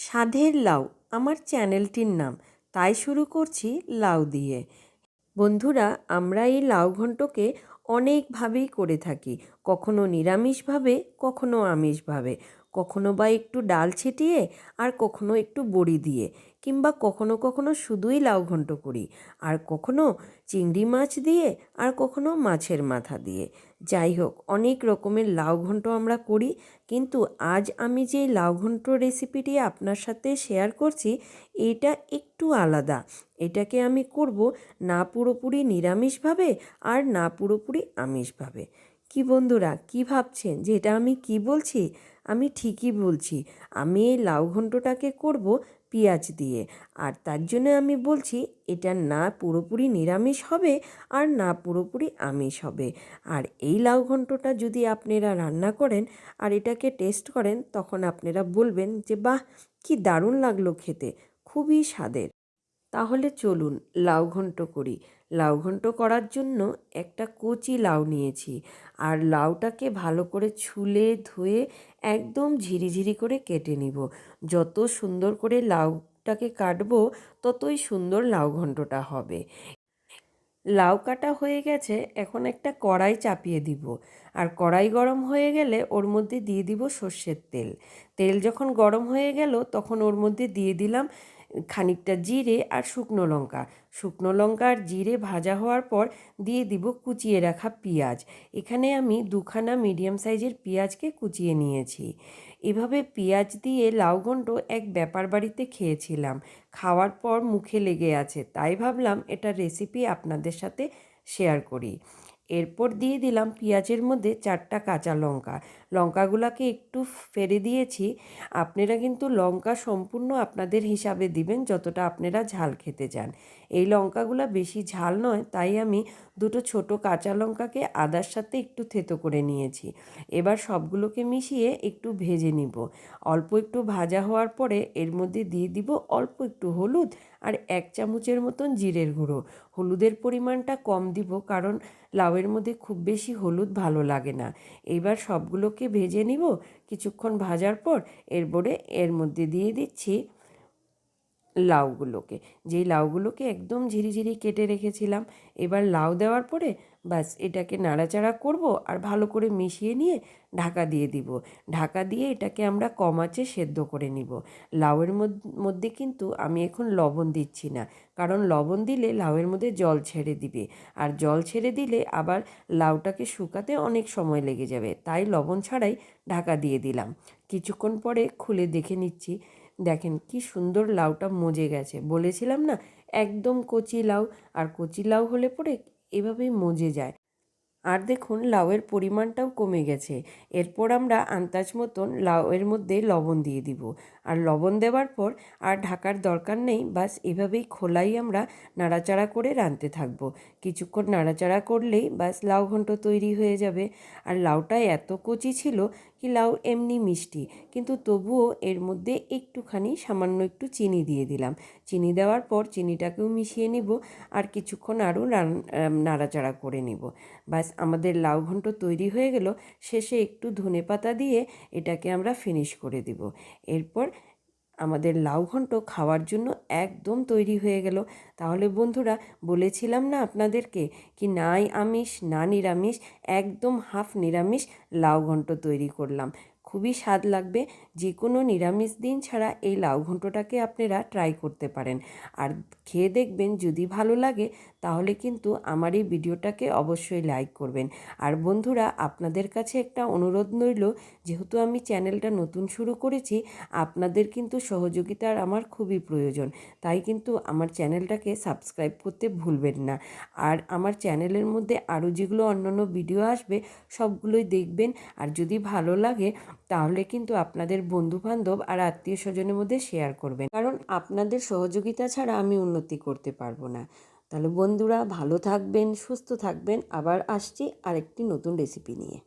স্বাদের লাউ আমার চ্যানেলটির নাম, তাই শুরু করছি লাউ দিয়ে। বন্ধুরা, আমরা এই লাউ ঘন্টকে অনেকভাবেই করে থাকি। কখনো নিরামিষভাবে, কখনো আমিষভাবে, কখনো বা একটু ডাল ছিটিয়ে, আর কখনো একটু বড়ি দিয়ে, কিংবা কখনো কখনো শুধুই লাউ ঘন্ট করি, আর কখনো চিংড়ি মাছ দিয়ে, আর কখনো মাছের মাথা দিয়ে। যাই হোক, অনেক রকমের লাউ ঘন্ট আমরা করি, কিন্তু আজ আমি যে লাউ ঘন্ট রেসিপিটি আপনার সাথে শেয়ার করছি, এটা একটু আলাদা। এটাকে আমি করব না পুরোপুরি নিরামিষভাবে, আর না পুরোপুরি আমিষভাবে। কি বন্ধুরা, কি ভাবছেন যে এটা আমি কি বলছি? আমি ঠিকই বলছি। আমি এই লাউ ঘন্টটাকে করব পেঁয়াজ দিয়ে, আর তার জন্য আমি বলছি এটা না পুরোপুরি নিরামিষ হবে, আর না পুরোপুরি আমিষ হবে। আর এই লাউ ঘন্টটা যদি আপনারা রান্না করেন আর এটাকে টেস্ট করেন, তখন আপনারা বলবেন যে বাহ, কি দারুণ লাগলো খেতে, খুবই স্বাদের। তাহলে চলুন লাউ ঘন্ট করি। লাউ ঘন্ট করার জন্য একটা কচি লাউ নিয়েছি, আর লাউটাকে ভালো করে ছুলে ধুয়ে একদম ঝিরিঝিরি করে কেটে নিব। যত সুন্দর করে লাউটাকে কাটবো, ততই সুন্দর লাউ ঘন্টটা হবে। লাউ কাটা হয়ে গেছে, এখন একটা কড়াই চাপিয়ে দিব, আর কড়াই গরম হয়ে গেলে ওর মধ্যে দিয়ে দিব সর্ষের তেল। তেল যখন গরম হয়ে গেল, তখন ওর মধ্যে দিয়ে দিলাম খানিকটা জিরে আর শুকনো লঙ্কা। শুকনো লঙ্কা আর জিরে ভাজা হওয়ার পর দিয়ে দিব কুচিয়ে রাখা পেঁয়াজ। এখানে আমি দুখানা মিডিয়াম সাইজের পেঁয়াজকে কুচিয়ে নিয়েছি। এভাবে পেঁয়াজ দিয়ে লাউ ঘন্ট এক ব্যাপার বাড়িতে খেয়েছিলাম, খাওয়ার পর মুখে লেগে আছে, তাই ভাবলাম এটা রেসিপি আপনাদের সাথে শেয়ার করি। এরপর দিয়ে দিলাম পেঁয়াজের মধ্যে 4টা কাঁচা লঙ্কা। লঙ্কাগুলোকে একটু ফেলে দিয়েছি। আপনারা কিন্তু লঙ্কা সম্পূর্ণ আপনাদের হিসাবে দিবেন, যতটা আপনারা ঝাল খেতে চান। এই লঙ্কাগুলো বেশি ঝাল নয়, তাই আমি দুটো ছোট কাঁচা লঙ্কাকে আদার সাথে একটু থেতো করে নিয়েছি। এবার সবগুলোকে মিশিয়ে একটু ভেজে নিব। অল্প একটু ভাজা হওয়ার পরে এর মধ্যে দিয়ে দিব অল্প একটু হলুদ আর 1 চামচের মতন জিরের গুঁড়ো। হলুদের পরিমাণটা কম দিব, কারণ লাউয়ের মধ্যে খুব বেশি হলুদ ভালো লাগে না। এইবার সবগুলোকে ভেজে নিব। কিছুক্ষণ ভাজার পর এর মধ্যে দিয়ে দিচ্ছি লাউগুলোকে, যেই লাউগুলোকে একদম ঝিরিঝিরি কেটে রেখেছিলাম। এবার লাউ দেওয়ার পরে ব্যাস এটাকে নাড়াচাড়া করব, আর ভালো করে মিশিয়ে নিয়ে ঢাকা দিয়ে দিব। ঢাকা দিয়ে এটাকে আমরা কম আঁচে সেদ্ধ করে নিব। লাউয়ের মধ্যে কিন্তু আমি এখন লবণ দিচ্ছি না, কারণ লবণ দিলে লাউয়ের মধ্যে জল ছেড়ে দিবে, আর জল ছেড়ে দিলে আবার লাউটাকে শুকাতে অনেক সময় লেগে যাবে, তাই লবণ ছাড়াই ঢাকা দিয়ে দিলাম। কিছুক্ষণ পরে খুলে দেখে নিচ্ছি। দেখেন কি সুন্দর লাউটা মজে গেছে। বলেছিলাম না, একদম কচি লাউ, আর কচি লাউ হলে পরে এভাবেই মজে যায়। আর দেখুন লাউয়ের পরিমাণটাও কমে গেছে। এরপর আমরা আন্দাজ মতন লাউয়ের মধ্যে লবণ দিয়ে দিব, আর লবণ দেওয়ার পর আর ঢাকার দরকার নেই, বাস এভাবেই খোলাই আমরা নাড়াচাড়া করে রাঁধতে থাকবো। কিছুক্ষণ নাড়াচাড়া করলেই বাস লাউ ঘন্ট তৈরি হয়ে যাবে। আর লাউটা এত কচি ছিল কি, লাউ এমনি মিষ্টি, কিন্তু তবুও এর মধ্যে একটুখানি সামান্য একটু চিনি দিয়ে দিলাম। চিনি দেওয়ার পর চিনিটাকেও মিশিয়ে নিব, আর কিছুক্ষণ আরও নাড়াচাড়া করে নিব। ব্যাস আমাদের লাউ ঘন্ট তৈরি হয়ে গেল। শেষে একটু ধনেপাতা দিয়ে এটাকে আমরা ফিনিশ করে দিব। এরপর আমাদের লাউ ঘন্ট খাওয়ার জন্য একদম তৈরি হয়ে গেল। তাহলে বন্ধুরা, বলেছিলাম না আপনাদেরকে কি, নাই আমিষ না নিরামিষ, একদম হাফ নিরামিষ লাউ ঘন্ট তৈরি করলাম। খুবই স্বাদ লাগবে। যে কোনো নিরামিষ দিন ছাড়া এই লাউ ঘন্টটাকে আপনারা ট্রাই করতে পারেন, আর খেয়ে দেখবেন। যদি ভালো লাগে তাহলে কিন্তু আমার এই ভিডিওটাকে অবশ্যই লাইক করবেন। আর বন্ধুরা, আপনাদের কাছে একটা অনুরোধ রইল, যেহেতু আমি চ্যানেলটা নতুন শুরু করেছি, আপনাদের কিন্তু সহযোগিতার আমার খুবই প্রয়োজন। তাই কিন্তু আমার চ্যানেলটাকে সাবস্ক্রাইব করতে ভুলবেন না। আর আমার চ্যানেলের মধ্যে আরও যেগুলো অন্যান্য ভিডিও আসবে, সবগুলোই দেখবেন। আর যদি ভালো লাগে তাহলে কিন্তু আপনাদের বন্ধুবান্ধব আর আত্মীয় স্বজনের মধ্যে শেয়ার করবেন, কারণ আপনাদের সহযোগিতা ছাড়া আমি উন্নতি করতে পারবো না। তাহলে বন্ধুরা, ভালো থাকবেন, সুস্থ থাকবেন। আবার আসছি আরেকটি নতুন রেসিপি নিয়ে।